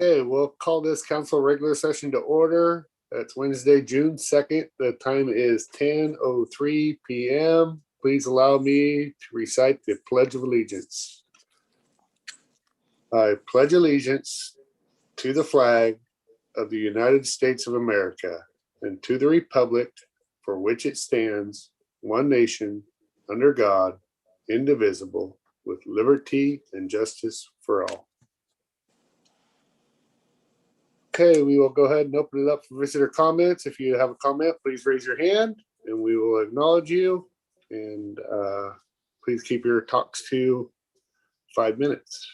Okay, we'll call this council regular session to order. It's Wednesday, June 2nd. The time is 10:03 p.m. Please allow me to recite the Pledge of Allegiance. I pledge allegiance to the flag of the United States of America and to the republic for which it stands, one nation, under God, indivisible, with liberty and justice for all. Okay, we will go ahead and open it up for visitor comments. If you have a comment, please raise your hand and we will acknowledge you. And please keep your talks to 5 minutes.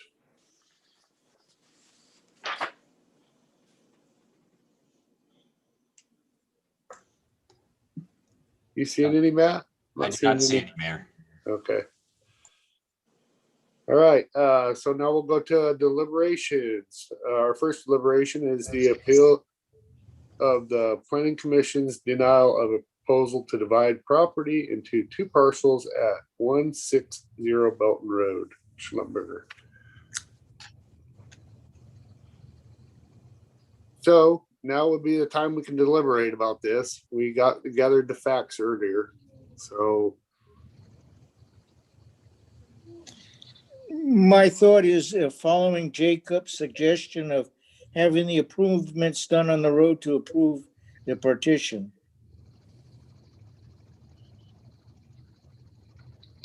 You seeing any, Matt? I do not see any, Mayor. Okay. All right, so now we'll go to deliberations. Our first deliberation is the appeal of the Planning Commission's denial of a proposal to divide property into two parcels at 160 Belton Road, Schlumberger. So now would be the time we can deliberate about this. We gathered the facts earlier, so. My thought is following Jacob's suggestion of having the improvements done on the road to approve the partition.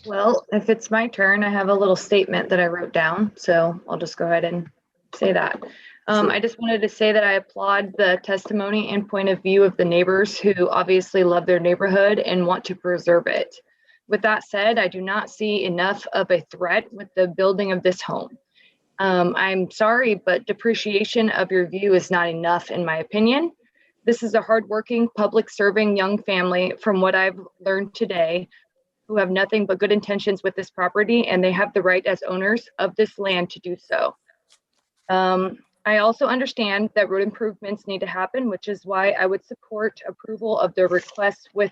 Well, if it's my turn, I have a little statement that I wrote down, so I'll just go ahead and say that. Sure. I just wanted to say that I applaud the testimony and point of view of the neighbors who obviously love their neighborhood and want to preserve it. With that said, I do not see enough of a threat with the building of this home. I'm sorry, but depreciation of your view is not enough in my opinion. This is a hardworking, public-serving young family, from what I've learned today, who have nothing but good intentions with this property, and they have the right as owners of this land to do so. I also understand that road improvements need to happen, which is why I would support approval of their request with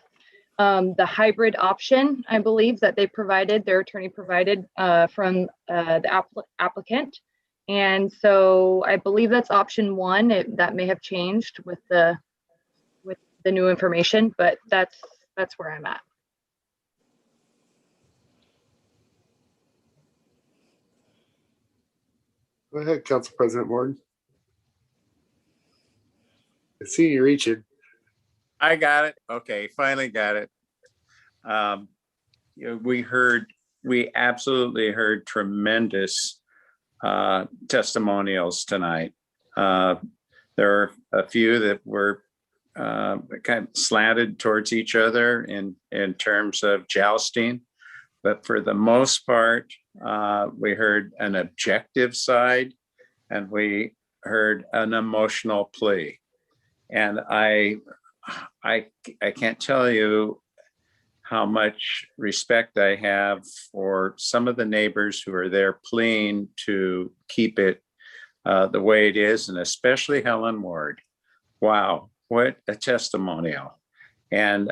the hybrid option, I believe, that they provided, their attorney provided from the applicant. And so I believe that's option one. That may have changed with the new information, but that's where I'm at. Go ahead, Council President Morgan. I see you reaching. I got it. Okay, finally got it. We absolutely heard tremendous testimonials tonight. There are a few that were kind of slanted towards each other in terms of jousting, but for the most part, we heard an objective side and we heard an emotional plea. And I can't tell you how much respect I have for some of the neighbors who are there pleading to keep it the way it is, and especially Helen Ward. Wow, what a testimonial. And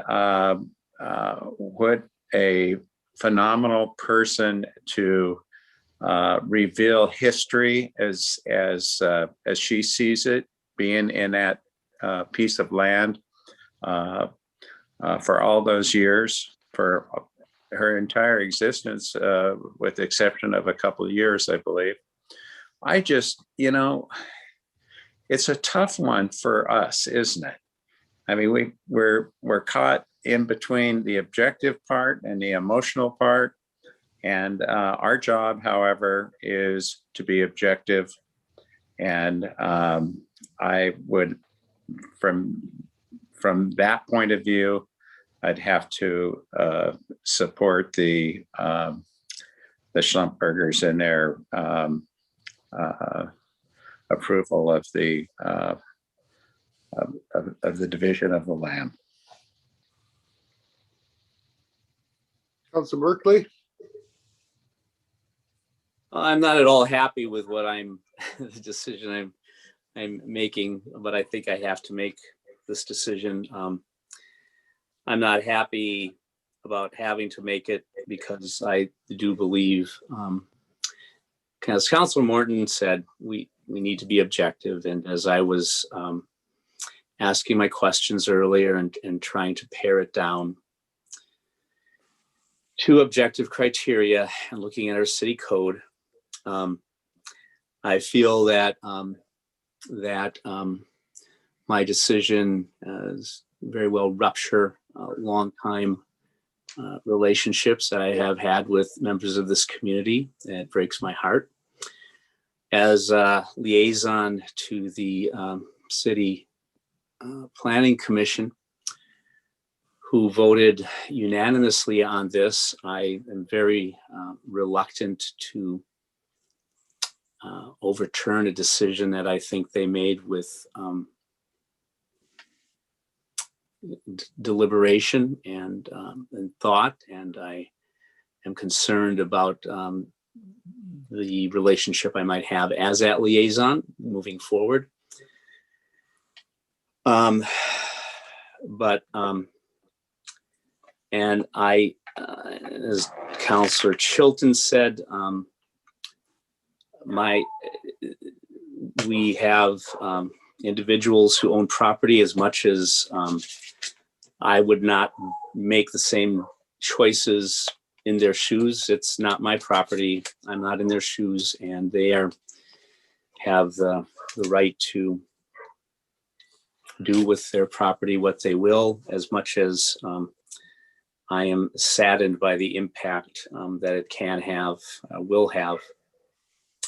what a phenomenal person to reveal history as she sees it, being in that piece of land for all those years, for her entire existence, with the exception of a couple of years, I believe. I just, it's a tough one for us, isn't it? I mean, we're caught in between the objective part and the emotional part. And our job, however, is to be objective. And I would, from that point of view, I'd have to support the Schlumbergers in their approval of the division of the land. Councilor Berkeley. I'm not at all happy with what the decision I'm making, but I think I have to make this decision. I'm not happy about having to make it because I do believe, as Councilor Morton said, we we need to be objective. And as I was asking my questions earlier and trying to pare it down to objective criteria and looking at our city code, I feel that my decision is very well rupture long time relationships that I have had with members of this community. It breaks my heart. As a liaison to the city planning commission, who voted unanimously on this, I am very reluctant to overturn a decision that I think they made with deliberation and thought, and I am concerned about the relationship I might have as that liaison moving forward. And I, as Councillor Chilton said, we have individuals who own property. As much as I would not make the same choices in their shoes, it's not my property. I'm not in their shoes, and they have the right to do with their property what they will, as much as I am saddened by the impact that it can have, will have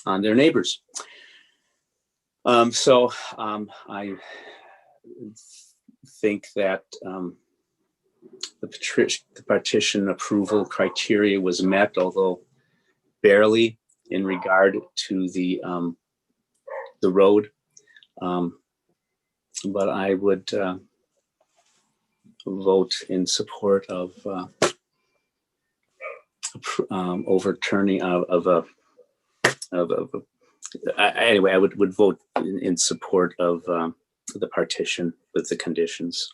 on their neighbors. So I think that the partition approval criteria was met, although barely, in regard to the road. But I would vote in support of overturning anyway, I would vote in support of the partition with the conditions.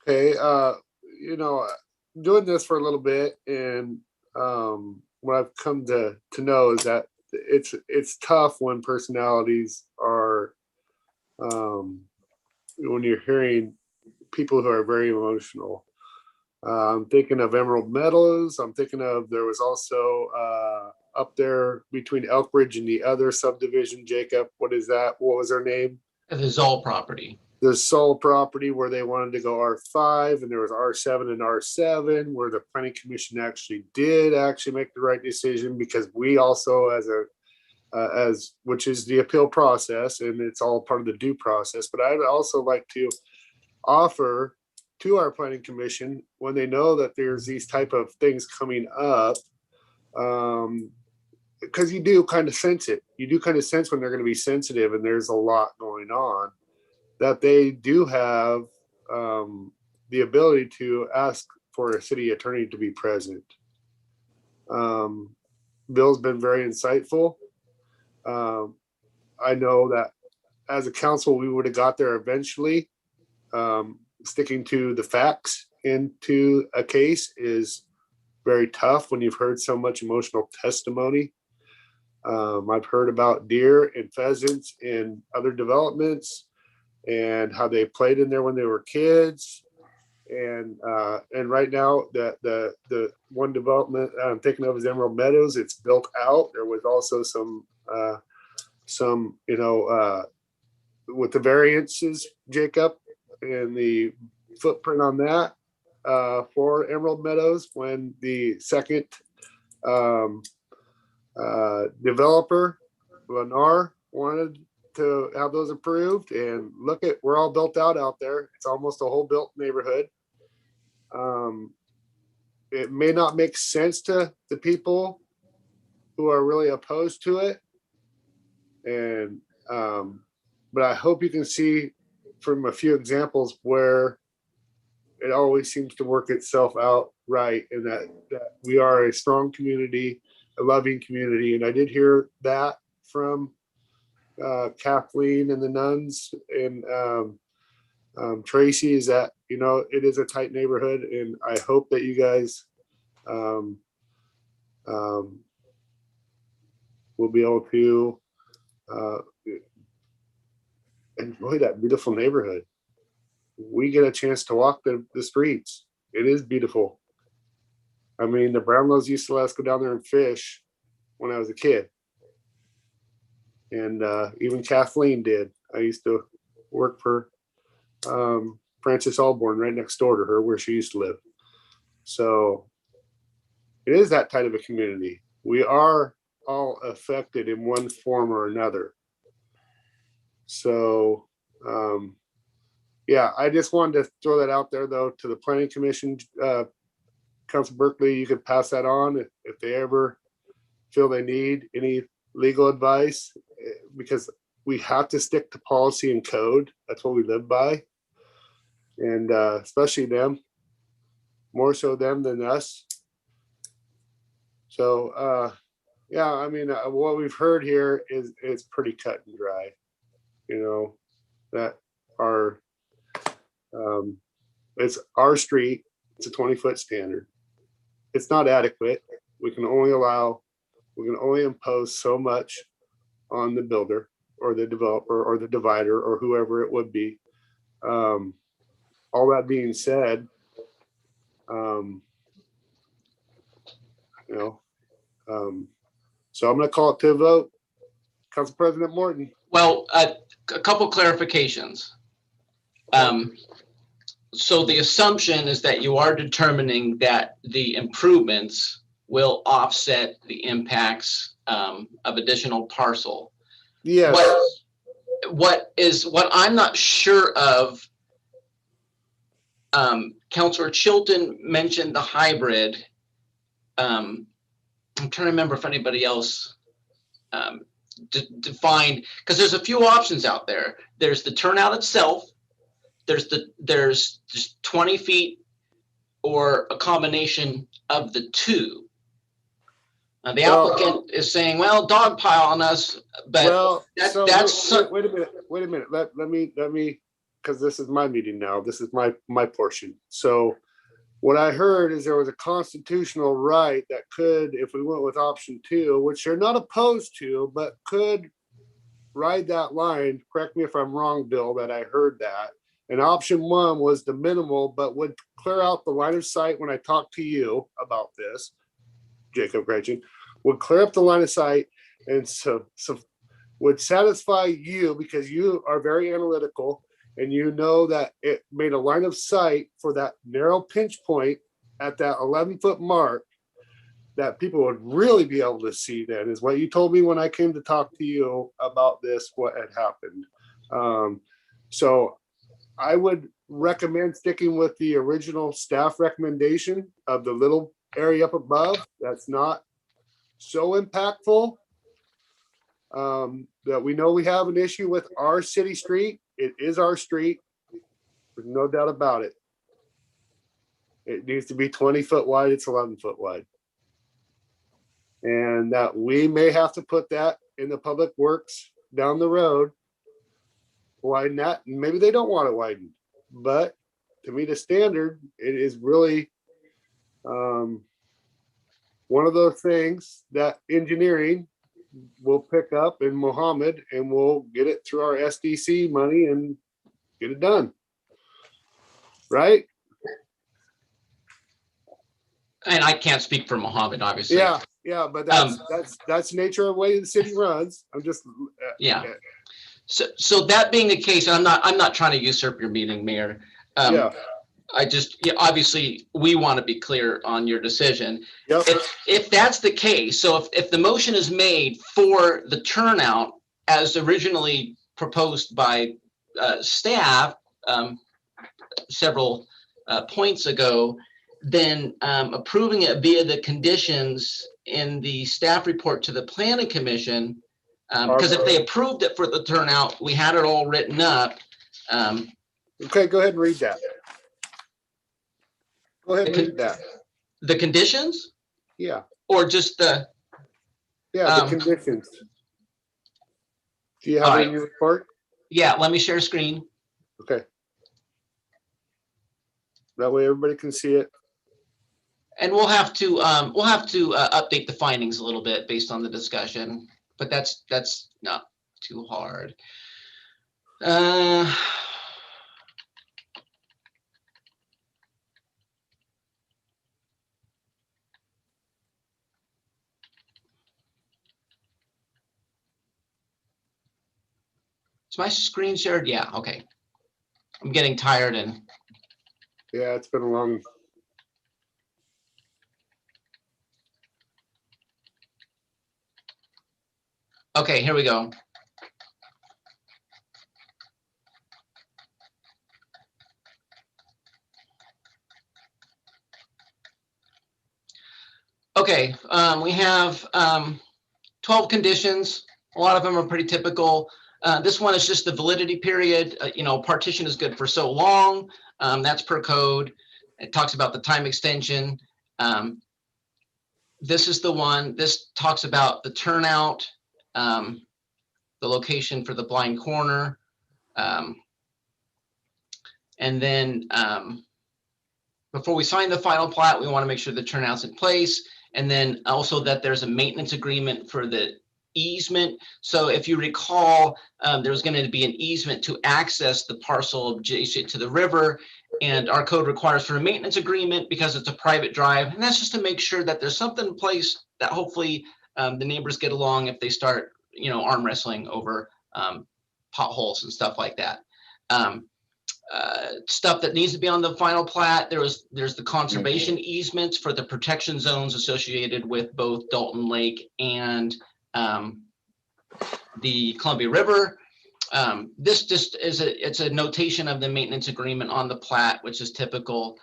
Okay, doing this for a little bit, and what I've come to know is that it's tough when personalities are when you're hearing people who are very emotional. I'm thinking of Emerald Meadows. I'm thinking of, there was also up there between Elkridge and the other subdivision, Jacob, what is that? What was their name? The Zoll property. The Soul property, where they wanted to go R5, and there was R7 and R7, where the planning commission did make the right decision, because we also, as which is the appeal process, and it's all part of the due process. But I'd also like to offer to our planning commission, when they know that there's these type of things coming up, because you do kind of sense it. You do kind of sense when they're going to be sensitive and there's a lot going on, that they do have the ability to ask for a city attorney to be present. Bill's been very insightful. I know that as a council, we would have got there eventually. Sticking to the facts into a case is very tough when you've heard so much emotional testimony. I've heard about deer and pheasants in other developments, and how they played in there when they were kids. And right now, the one development I'm thinking of is Emerald Meadows. It's built out. There was also some with the variances, Jacob, and the footprint on that for Emerald Meadows, when the second developer, Lennar, wanted to have those approved. And look at, we're all built out there. It's almost a whole built neighborhood. It may not make sense to the people who are really opposed to it, and but I hope you can see from a few examples where it always seems to work itself out right, and that we are a strong community, a loving community. And I did hear that from Kathleen and the nuns, and Tracy, is that, it is a tight neighborhood, and I hope that you guys we'll be able to enjoy that beautiful neighborhood. We get a chance to walk the streets. It is beautiful. I mean, the Brownlows used to let us go down there and fish when I was a kid. And even Kathleen did. I used to work for Frances Alborn right next door to her where she used to live. So it is that type of a community. We are all affected in one form or another. So yeah, I just wanted to throw that out there though to the Planning Commission. Council Berkeley, you could pass that on if they ever feel they need any legal advice, because we have to stick to policy and code. That's what we live by. And especially them, more so them than us. So yeah, I mean, what we've heard here is pretty cut and dry. You know, that it's our street. It's a 20-foot standard. It's not adequate. We can only impose so much on the builder or the developer or the divider or whoever it would be. All that being said, so I'm going to call it to a vote. Council President Morton. Well, a couple clarifications. So the assumption is that you are determining that the improvements will offset the impacts of additional parcel. Yes. What I'm not sure of, Councilor Chilton mentioned the hybrid. I'm trying to remember if anybody else defined, because there's a few options out there. There's the turnout itself. There's just 20 feet or a combination of the two. Now the applicant is saying, well, dog pile on us, but wait a minute. Let me, because this is my meeting now. This is my portion. So what I heard is there was a constitutional right that could, if we went with option 2, which they're not opposed to, but could ride that line. Correct me if I'm wrong, Bill, that I heard that. And option 1 was the minimal, but would clear out the line of sight. When I talked to you about this, Jacob Gretchen, would clear up the line of sight, and so would satisfy you, because you are very analytical and you know that it made a line of sight for that narrow pinch point at that 11-foot mark that people would really be able to see. Then is what you told me when I came to talk to you about this, what had happened. So I would recommend sticking with the original staff recommendation of the little area up above. That's not so impactful. That we know we have an issue with our city street. It is our street. There's no doubt about it. It needs to be 20 foot wide. It's 11 foot wide. And that we may have to put that in the public works down the road, widen that. And maybe they don't want it widened, but to meet a standard, it is really one of those things that engineering will pick up in Mohammed, and we'll get it through our SDC money and get it done. Right? And I can't speak for Mohammed, obviously. Yeah, but that's the nature of the way the city runs. I'm just yeah. So that being the case, and I'm not trying to usurp your meeting, Mayor. I just, obviously we want to be clear on your decision. Yep. If that's the case, so if the motion is made for the turnout as originally proposed by staff several points ago, then approving it via the conditions in the staff report to the Planning Commission, because if they approved it for the turnout, we had it all written up. Okay, go ahead and read that. Go ahead and read that. The conditions? Yeah. Or just the? Yeah, the conditions. Do you have it in your report? Yeah, let me share screen. Okay. That way everybody can see it. And we'll have to update the findings a little bit based on the discussion. but that's not too hard. Is my screen shared? Yeah, okay. I'm getting tired and Yeah, it's been a long. okay, here we go. Okay, we have 12 conditions. A lot of them are pretty typical. This one is just the validity period. Partition is good for so long. That's per code. It talks about the time extension. This is the one. This talks about the turnout, the location for the blind corner. And then before we sign the final plat, we want to make sure the turnout's in place. And then also that there's a maintenance agreement for the easement. So if you recall, there was going to be an easement to access the parcel adjacent to the river. And our code requires for a maintenance agreement because it's a private drive. And that's just to make sure that there's something in place that hopefully the neighbors get along if they start, arm wrestling over potholes and stuff like that. Stuff that needs to be on the final plat. There's the conservation easements for the protection zones associated with both Dalton Lake and the Columbia River. This just it's a notation of the maintenance agreement on the plat, which is typical.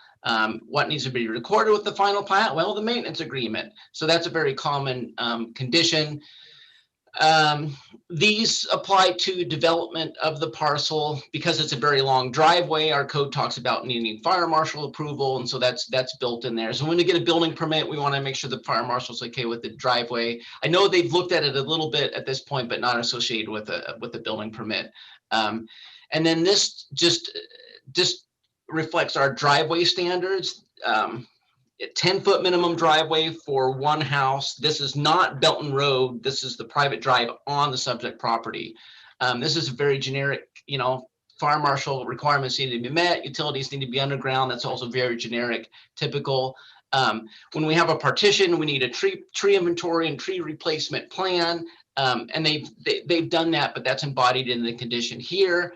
What needs to be recorded with the final plat? Well, the maintenance agreement. So that's a very common condition. These apply to development of the parcel because it's a very long driveway. Our code talks about needing fire marshal approval, and so that's built in there. So when we get a building permit, we want to make sure the fire marshal's okay with the driveway. I know they've looked at it a little bit at this point, but not associated with a building permit. And then this just reflects our driveway standards. 10-foot minimum driveway for one house. This is not Belton Road. This is the private drive on the subject property. This is a very generic, fire marshal requirements need to be met. Utilities need to be underground. That's also very generic, typical. When we have a partition, we need a tree inventory and tree replacement plan. And they've done that, but that's embodied in the condition here.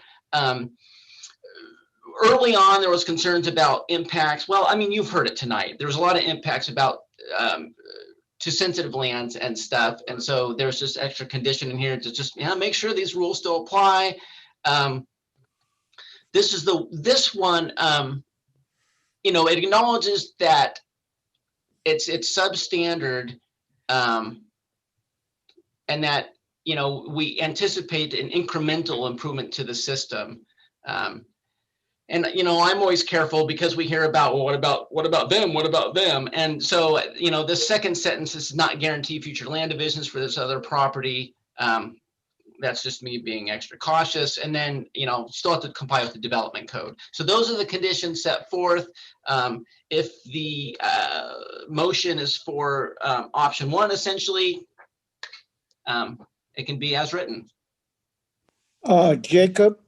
Early on, there was concerns about impacts. Well, I mean, you've heard it tonight. There was a lot of impacts about to sensitive lands and stuff. And so there's just extra condition in here to just make sure these rules still apply. This one, it acknowledges that it's substandard and that, we anticipate an incremental improvement to the system. And, I'm always careful because we hear about, well, what about them? What about them? And so, the second sentence is not guarantee future land divisions for this other property. That's just me being extra cautious. And then, still have to comply with the development code. So those are the conditions set forth. If the motion is for option one, essentially, it can be as written. Jacob?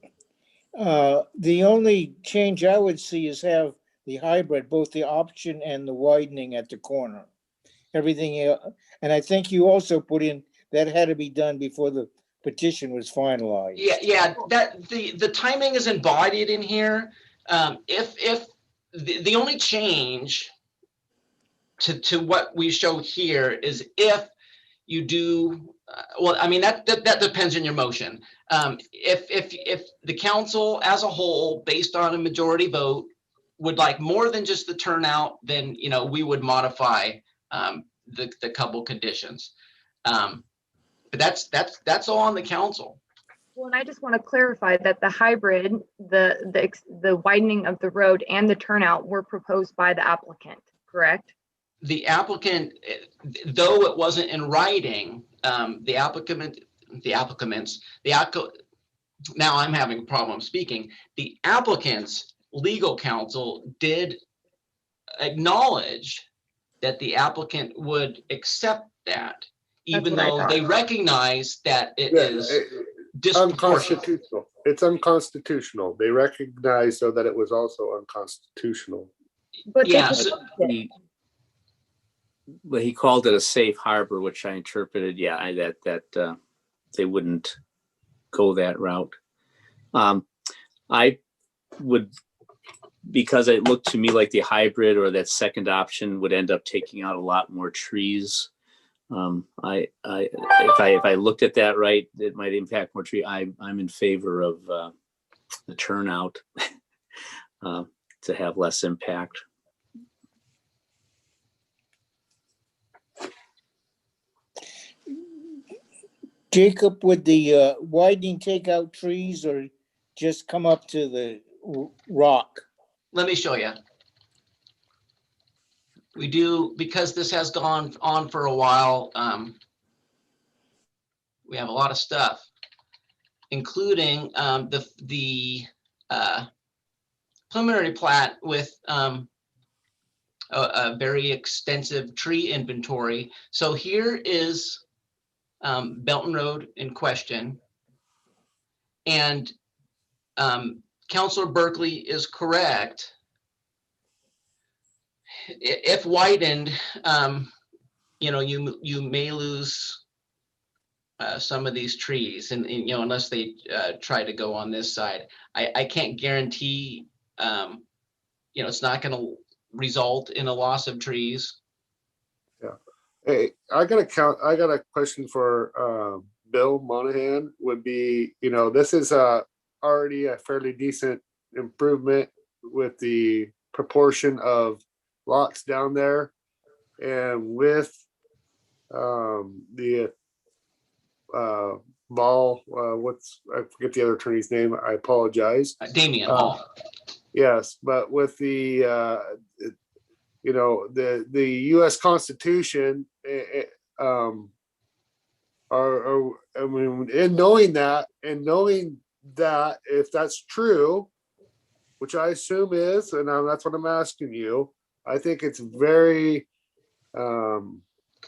The only change I would see is have the hybrid, both the option and the widening at the corner. Everything else, and I think you also put in that had to be done before the petition was finalized. Yeah. That the timing is embodied in here. If the only change to what we show here is if you do. Well, I mean, that depends on your motion. If the council as a whole, based on a majority vote, would like more than just the turnout, then, we would modify the couple conditions. But that's all on the council. Well, and I just want to clarify that the hybrid, the widening of the road and the turnout were proposed by the applicant, correct? The applicant, though it wasn't in writing, now I'm having a problem speaking. The applicant's legal counsel did acknowledge that the applicant would accept that even what I though thought. they recognize that it Yeah, is disproportionate. unconstitutional. It's unconstitutional. They recognize though that it was also unconstitutional. But Yeah, this is, so- But he called it a safe harbor, which I interpreted, that they wouldn't go that route. I would, because it looked to me like the hybrid or that second option would end up taking out a lot more trees. If I looked at that right, it might impact more tree. I'm in favor of the turnout to have less impact. Jacob, would the widening take out trees or just come up to the rock? Let me show you. We do, because this has gone on for a while, we have a lot of stuff, including the preliminary plat with a very extensive tree inventory. So here is Belton Road in question. And Councilor Berkeley is correct. If widened, you may lose some of these trees, and unless they try to go on this side. I can't guarantee, it's not going to result in a loss of trees. Hey, I got a question for Bill Monahan. Would be, this is already a fairly decent improvement with the proportion of lots down there, and with the Ball, I forget the other attorney's name. I apologize. Damian Hall. Yes, but with the the U.S. Constitution, I mean, in knowing that, if that's true, which I assume is, and that's what I'm asking you, I think it's very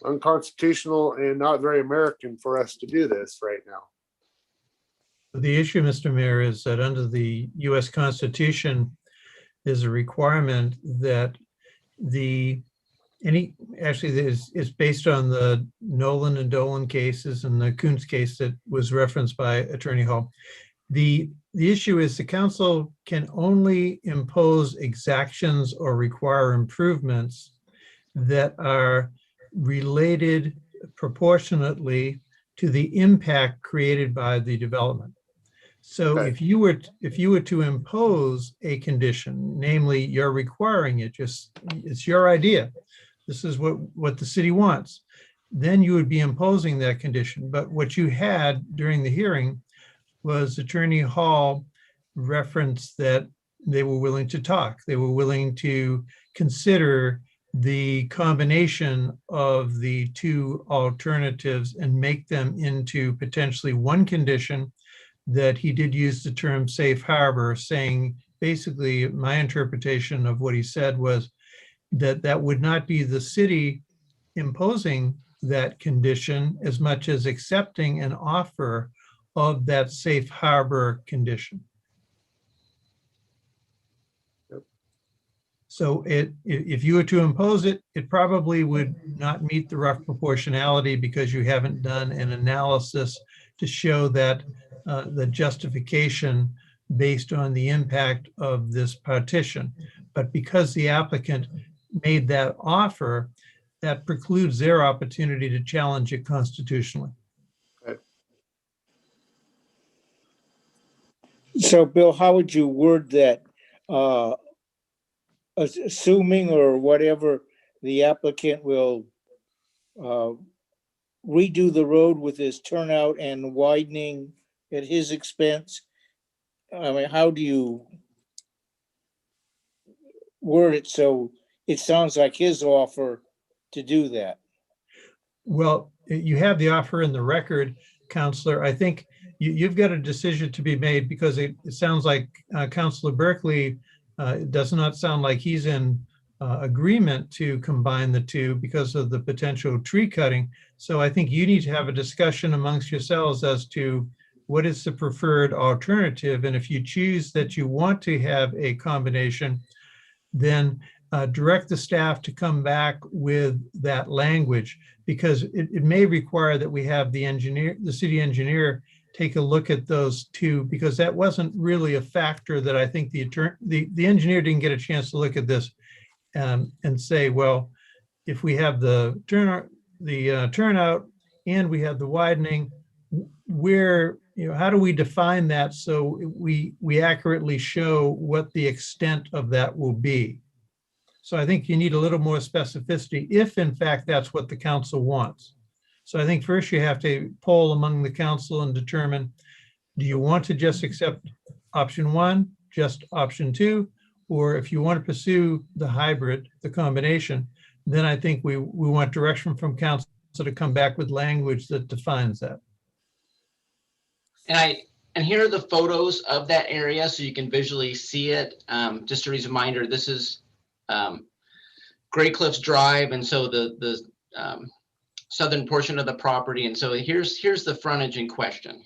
unconstitutional and not very American for us to do this right now. The issue, Mr. Mayor, is that under the U.S. Constitution, there's a requirement that it's based on the Nolan and Dolan cases and the Coons case that was referenced by Attorney Hall. The issue is the council can only impose exactions or require improvements that are related proportionately to the impact created by the development. So Okay. if you were to impose a condition, namely you're requiring it, it's your idea, this is what the city wants, then you would be imposing that condition. But what you had during the hearing was Attorney Hall referenced that they were willing to talk. They were willing to consider the combination of the two alternatives and make them into potentially one condition that he did use the term safe harbor, saying basically my interpretation of what he said was that would not be the city imposing that condition as much as accepting an offer of that safe harbor condition. Yep. So if you were to impose it, it probably would not meet the rough proportionality because you haven't done an analysis to show that the justification based on the impact of this partition. But because the applicant made that offer, that precludes their opportunity to challenge it constitutionally. So Bill, how would you word that? Assuming or whatever, the applicant will redo the road with his turnout and widening at his expense. I mean, how do you word it so it sounds like his offer to do that? Well, you have the offer in the record, Counselor. I think you've got a decision to be made because it sounds like Counselor Berkeley does not sound like he's in agreement to combine the two because of the potential tree cutting. So I think you need to have a discussion amongst yourselves as to what is the preferred alternative. And if you choose that you want to have a combination, then direct the staff to come back with that language, because it may require that we have the city engineer take a look at those two, because that wasn't really a factor that I think the engineer didn't get a chance to look at this and say, well, if we have the turnout and we have the widening, where, how do we define that so we accurately show what the extent of that will be? So I think you need a little more specificity if in fact that's what the council wants. So I think first you have to poll among the council and determine, do you want to just accept option one, just option two? Or if you want to pursue the hybrid, the combination, then I think we want direction from council to come back with language that defines that. And here are the photos of that area so you can visually see it. Just a reminder, this is Gray Cliffs Drive, and so the southern portion of the property. And so here's the frontage in question.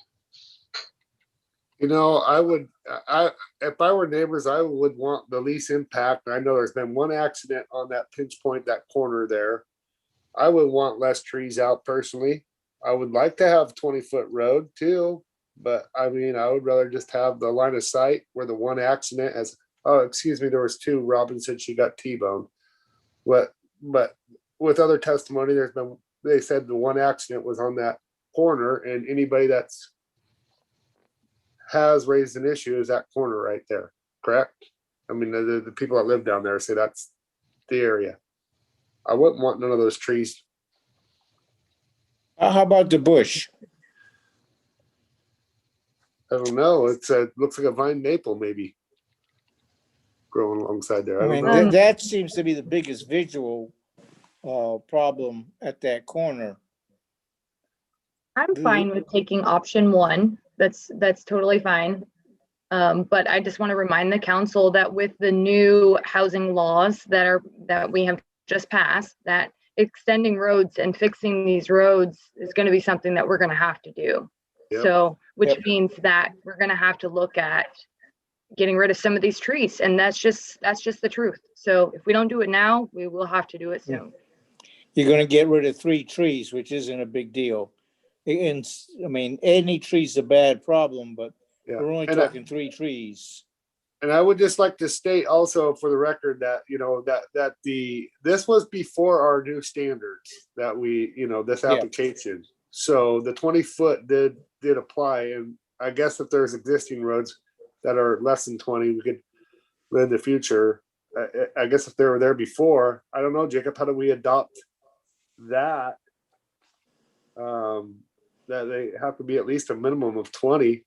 If I were neighbors, I would want the least impact. I know there's been one accident on that pinch point, that corner there. I would want less trees out personally. I would like to have 20-foot road too, but I mean, I would rather just have the line of sight where the one accident has, oh, excuse me, there was two. Robin said she got T-boned. But with other testimony, they said the one accident was on that corner, and anybody has raised an issue is that corner right there, correct? I mean, the people that live down there say that's the area. I wouldn't want none of those trees. How about the bush? I don't know. It looks like a vine maple maybe growing alongside there. I I don't mean, know. that seems to be the biggest visual problem at that corner. I'm fine with taking option one. That's totally fine. But I just want to remind the council that with the new housing laws that we have just passed, that extending roads and fixing these roads is going to be something that we're going to have to do. Yep. So, which means that we're going to have to look at getting rid of some of these trees, and that's just the truth. So if we don't do it now, we will have to do it soon. You're going to get rid of 3 trees, which isn't a big deal. And I mean, any tree's a bad problem, but Yeah. we're only And talking 3 trees. And I would just like to state also for the record that, this was before our new standards that this application. So the 20-foot did apply. And I guess if there's existing roads that are less than 20, we could, in the future, I guess if they were there before, I don't know, Jacob, how do we adopt that? That they have to be at least a minimum of 20.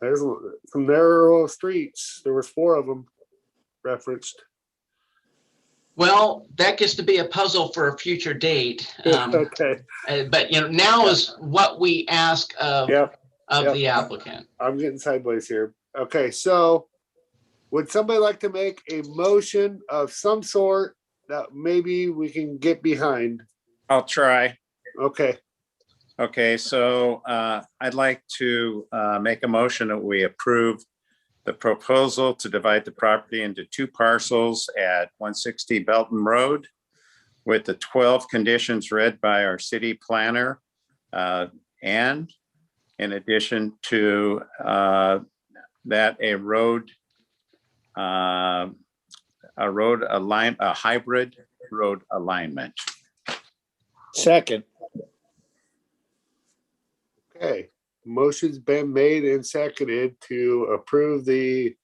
There's some narrow streets. There was 4 of them referenced. Well, that gets to be a puzzle for a future date. Okay. But now is what we ask of the applicant. I'm getting sideways here. Okay, so would somebody like to make a motion of some sort that maybe we can get behind? I'll try. Okay. Okay, so I'd like to make a motion that we approve the proposal to divide the property into 2 parcels at 160 Belton Road with the 12 conditions read by our city planner. And in addition to that, a hybrid road alignment. Second. Okay. Motion's been made and seconded to approve the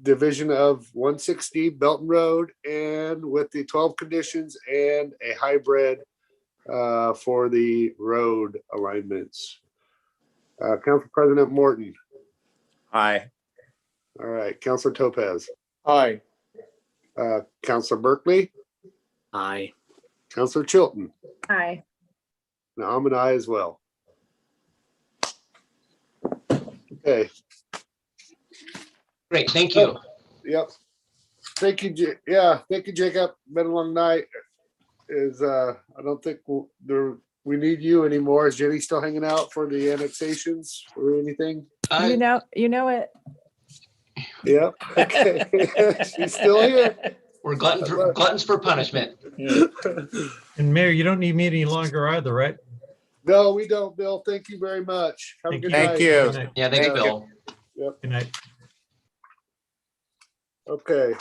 division of 160 Belton Road and with the 12 conditions and a hybrid for the road alignments. Council President Morton. Aye. All right. Councilor Topaz. Aye. Councilor Berkeley. Aye. Councilor Chilton. Aye. Now I'm an aye as well. Okay. Great, thank you. Yep. Thank you, yeah, thank you, Jacob. Been a long night. I don't think we need you anymore. Is Jenny still hanging out for the annexations or anything? You know it. Yep. Okay. She's still here. We're gluttons for punishment. And Mayor, you don't need me any longer either, right? No, we don't, Bill. Thank you very much. Have a Thank good you. night. Thank you. Good night. Yeah, thanks, Yeah. Bill. Good night. Okay.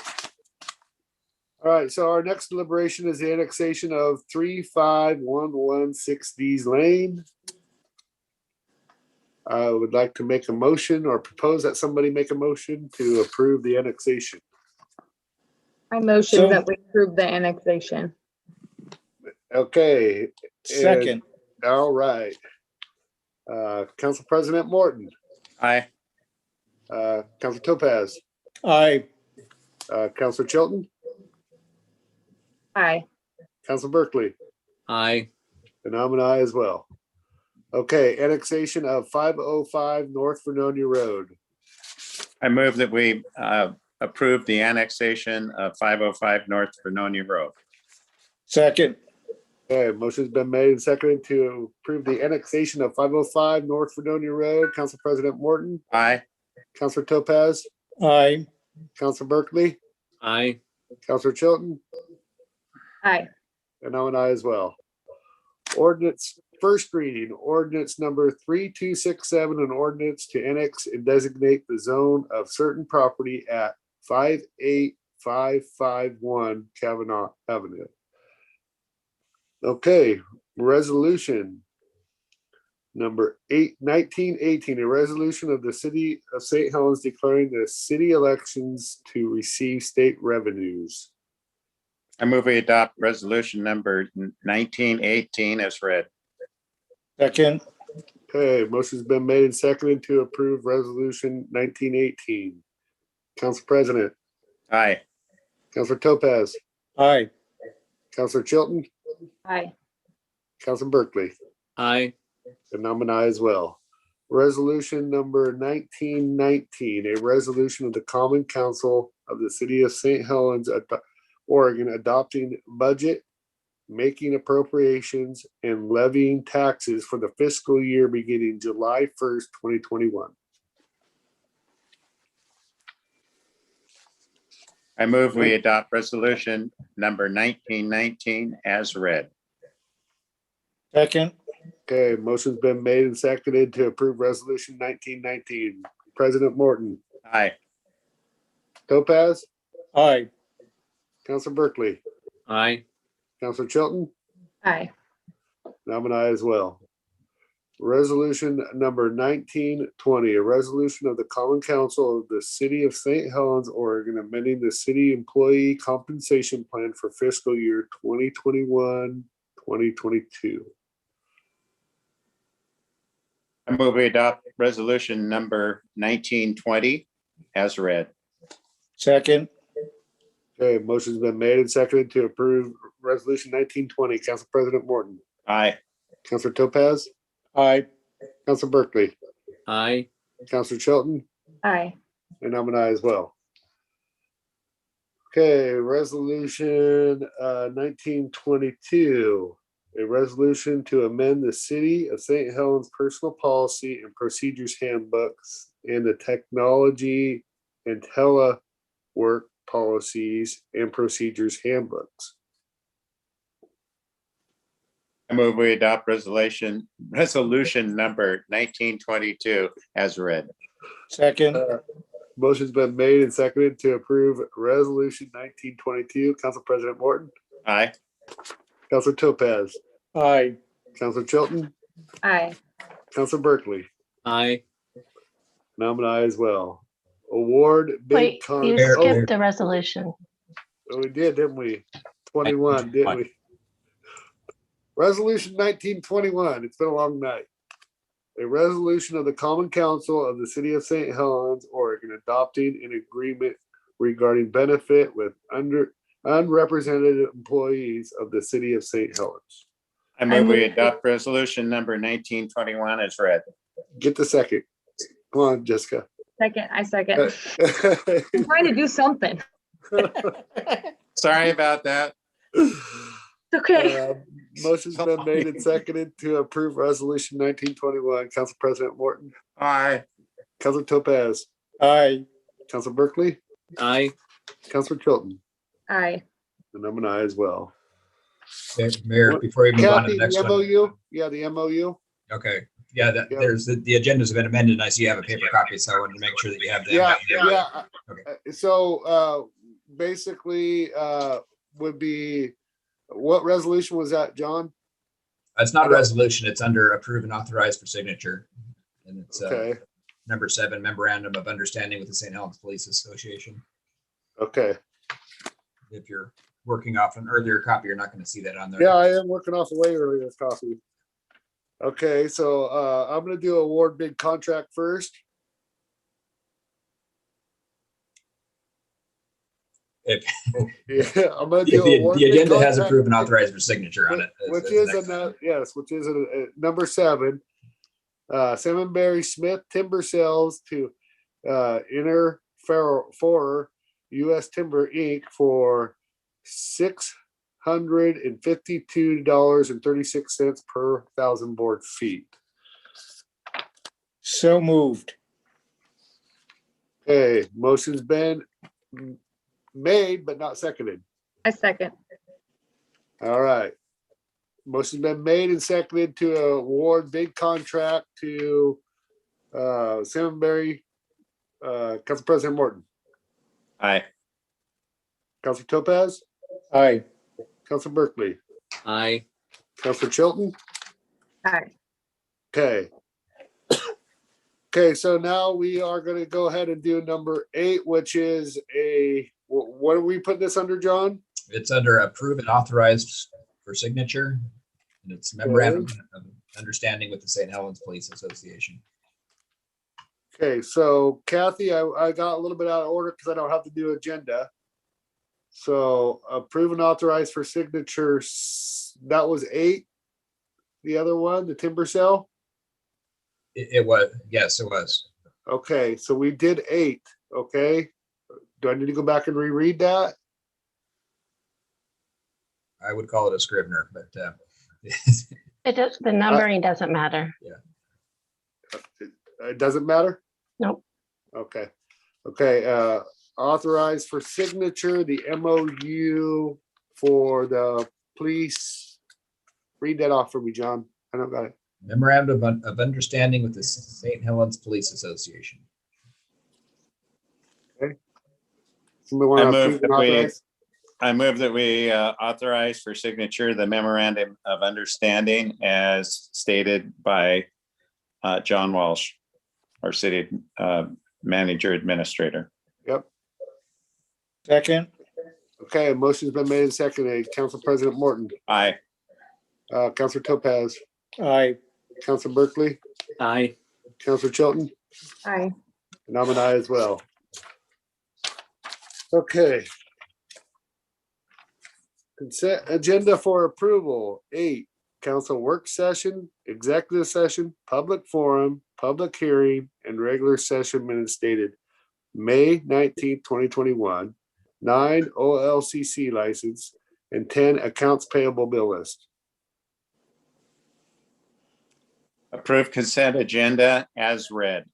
All right, so our next deliberation is the annexation of 35116 Lane. I would like to make a motion or propose that somebody make a motion to approve the annexation. I motion So- that we approve the annexation. Okay. and- Second, All right. Council President Morton, Aye. Council Topaz, aye. Council Chilton, Aye. Council Berkeley, Aye. and I'm an aye as well. Okay, annexation of 505 North Vernonia Road. I move that we approve the annexation of 505 North Vernonia Road. Second, Okay, motion's been made and seconded to approve the annexation of 505 North Vernonia Road. Council President Morton, Aye. Councilor Topaz, aye. Council Berkeley, Aye. Councilor Chilton, Aye. and I'm an aye as well. Ordinance, first reading, ordinance number 3267, an ordinance to annex and designate the zone of certain property at 58551 Kavanaugh Avenue. Okay, resolution number 1918, a resolution of the city of St. Helens declaring the city elections to receive state revenues. I move we adopt resolution number 1918 as read. Second, Okay, motion's been made and seconded to approve resolution 1918. Council President, Aye. Councilor Topaz, aye. Councilor Chilton, Aye. Council Berkeley, Aye. and I'm an aye as well. Resolution number 1919, a resolution of the Common Council of the City of St. Helens, Oregon, adopting budget, making appropriations, and levying taxes for the fiscal year beginning July 1st, 2021. I move we adopt resolution number 1919 as read. Second, Okay, motion's been made and seconded to approve resolution 1919. President Morton, Aye. Topaz, aye. Council Berkeley, Aye. Council Chilton, Aye. and I'm an aye as well. Resolution number 1920, a resolution of the Common Council of the City of St. Helens, Oregon, amending the city employee compensation plan for fiscal year 2021, 2022. I move we adopt resolution number 1920 as read. Second, Okay, motion's been made and seconded to approve resolution 1920. Council President Morton, Aye. Councilor Topaz, aye. Council Berkeley, Aye. Councilor Chilton, Aye. and I'm an aye as well. Okay, resolution 1922, a resolution to amend the City of St. Helens Personal Policy and Procedures Handbooks and the Technology and Telework Policies and Procedures Handbooks. I move we adopt resolution number 1922 as read. Second, Motion's been made and seconded to approve resolution 1922. Council President Morton, Aye. Councilor Topaz, aye. Councilor Chilton, Aye. Council Berkeley, Aye. and I'm an aye as well. Award bid Wait, you oh, skipped the resolution. we did, didn't we? 21, didn't we? Resolution 1921. It's been a long night. A resolution of the Common Council of the City of St. Helens, Oregon, adopting an agreement regarding benefit with unrepresented employees of the City of St. Helens. I move we adopt resolution number 1921 as read. Get the second. Come on, Jessica. Second, I second. I'm trying to do something. Sorry about that. Okay. Motion's been made and seconded to approve resolution 1921. Council President Morton, Aye. Council Topaz, Aye. Council Berkeley, Aye. Council Chilton, Aye. and I'm an aye as well. Mayor, before we move on to Kathy, the next the one. MOU? Yeah, the MOU. Okay, yeah, Yeah. there's the agendas have been amended. And I see you have a paper copy, so I wanted to make sure that you have that. Yeah. Okay. So basically would be, what resolution was that, John? It's not a resolution. It's under approve and authorize for signature. And it's Okay, number 7, memorandum of understanding with the St. Helens Police Association. okay. If you're working off an earlier copy, you're not going to see that on there. Yeah, I am working off a way earlier copy. Okay, so I'm gonna do award bid contract first. If- Yeah, I'm gonna do award The bid agenda has contract, approved and authorized for signature on it. Which As is next. which is number 7. Seminberry Smith Timber Sales to Inner Forer U.S. Timber Inc. for $652.36 per 1,000 board feet. So moved. Okay, motion's been made but not seconded. I second. All right. Motion's been made and seconded to award bid contract to Seminberry. Council President Morton, Aye. Council Topaz, Aye. Council Berkeley, Aye. Council Chilton. Aye. Okay. Okay, so now we are going to go ahead and do number 8, which is what are we putting this under, John? It's under approve and authorized for signature. And it's memorandum of understanding with the St. Helens Police Association. Okay, so Kathy, I got a little bit out of order because I don't have to do agenda. So approve and authorize for signatures. That was 8. The other one, the timber sale. It was, yes, it was. Okay, so we did 8. Okay. Do I need to go back and reread that? I would call it a Scrivener, but It does, the numbering doesn't matter. It doesn't matter? Nope. Okay. Okay, authorize for signature, the MOU for the police. Read that off for me, John. I don't got it. memorandum of understanding with the St. Helens Police Association. Somebody want to approve and authorize? I move that we authorize for signature the memorandum of understanding as stated by John Walsh, our city manager administrator. Yep. Second. Okay, motion's been made and seconded. Council President Morton, Aye. Councilor Topaz, Aye. Council Berkeley, Aye. Councilor Chilton, Aye. and I'm an aye as well. Okay. Consent agenda for approval. 8, council work session, executive session, public forum, public hearing, and regular session minutes dated May 19th, 2021. 9 OLCC license and 10 accounts payable bill list. Approve consent agenda as read.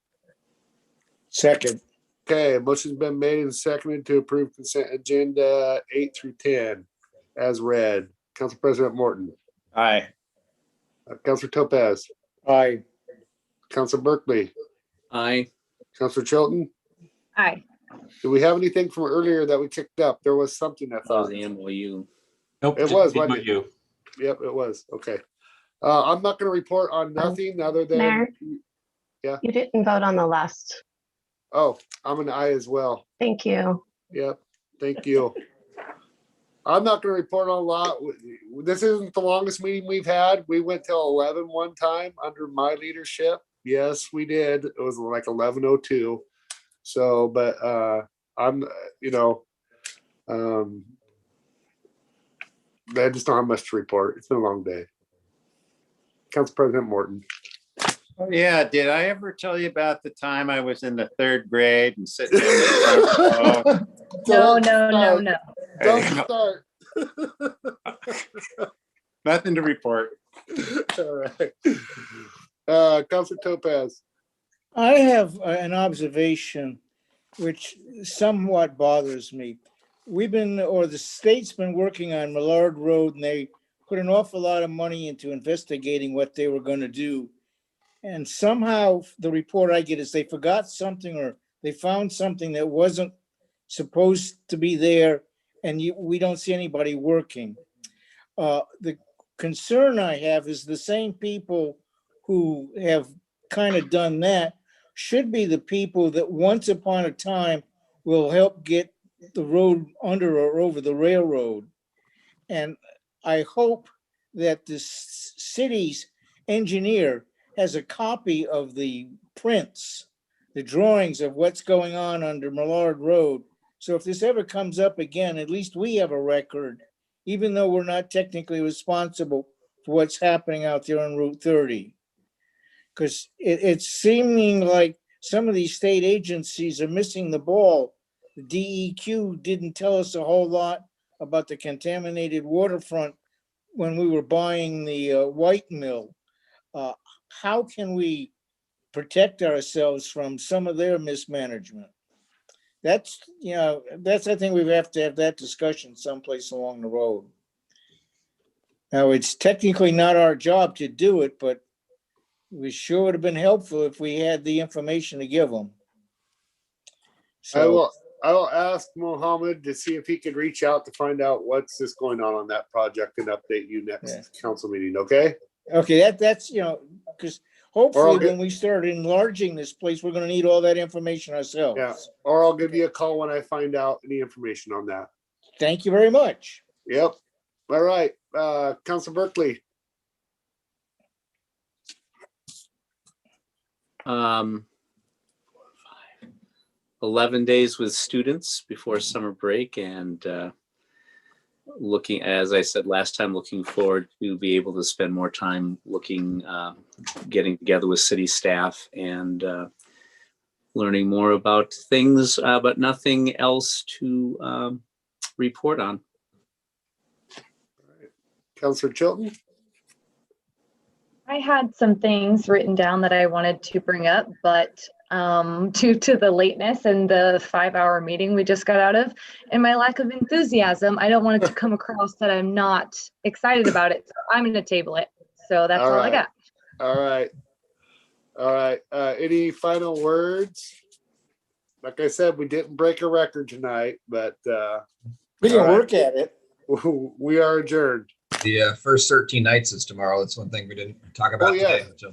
Second. Okay, motion's been made and seconded to approve consent agenda 8 through 10 as read. Council President Morton, Aye. Councilor Topaz, Aye. Council Berkeley, Aye. Councilor Chilton. Aye. Do we have anything from earlier that we kicked up? There was something I That was thought. the MOU. Nope. It was, wasn't it? you. Yep, it was. Okay. I'm not gonna report on nothing other than, Mayor? Yeah. You didn't vote on the last. oh, I'm an aye as well. Thank you. Yep, thank you. I'm not gonna report on a lot. This isn't the longest meeting we've had. We went till 11 one time under my leadership. Yes, we did. It was like 11:02. So, but I'm, I just don't have much to report. It's been a long day. Council President Morton. Oh, yeah, did I ever tell you about the time I was in the 3rd grade and sitting in the front row? No, Don't no, no, start. no. Don't start. Nothing to report. All right. Councilor Topaz. I have an observation which somewhat bothers me. The state's been working on Millard Road, and they put an awful lot of money into investigating what they were going to do. And somehow the report I get is they forgot something, or they found something that wasn't supposed to be there, and we don't see anybody working. The concern I have is the same people who have kind of done that should be the people that once upon a time will help get the road under or over the railroad. And I hope that the city's engineer has a copy of the prints, the drawings of what's going on under Millard Road. So if this ever comes up again, at least we have a record, even though we're not technically responsible for what's happening out there on Route 30. Because it's seeming like some of these state agencies are missing the ball. The DEQ didn't tell us a whole lot about the contaminated waterfront when we were buying the White Mill. How can we protect ourselves from some of their mismanagement? I think we have to have that discussion someplace along the road. Now, it's technically not our job to do it, but we sure would have been helpful if we had the information to give them. So I will ask Mohammed to see if he could reach out to find out what's just going on that project and update you next council meeting. Okay. Okay, that's because hopefully get- when we start enlarging this place, we're going to need all that information ourselves. Yeah. Or I'll give you a call when I find out any information on that. Thank you very much. Yep. All right. Council Berkeley. 11 days with students before summer break, and looking, as I said last time, looking forward to be able to spend more time getting together with city staff and learning more about things, but nothing else to report on. Councilor Chilton. I had some things written down that I wanted to bring up, but due to the lateness and the 5-hour meeting we just got out of and my lack of enthusiasm, I don't want it to come across that I'm not excited about it. So I'm going to table it. So that's all I got. All right. Any final words? Like I said, we didn't break a record tonight, but we can work at it. We are adjourned. The first 13 nights is tomorrow. That's one thing we didn't talk about today. So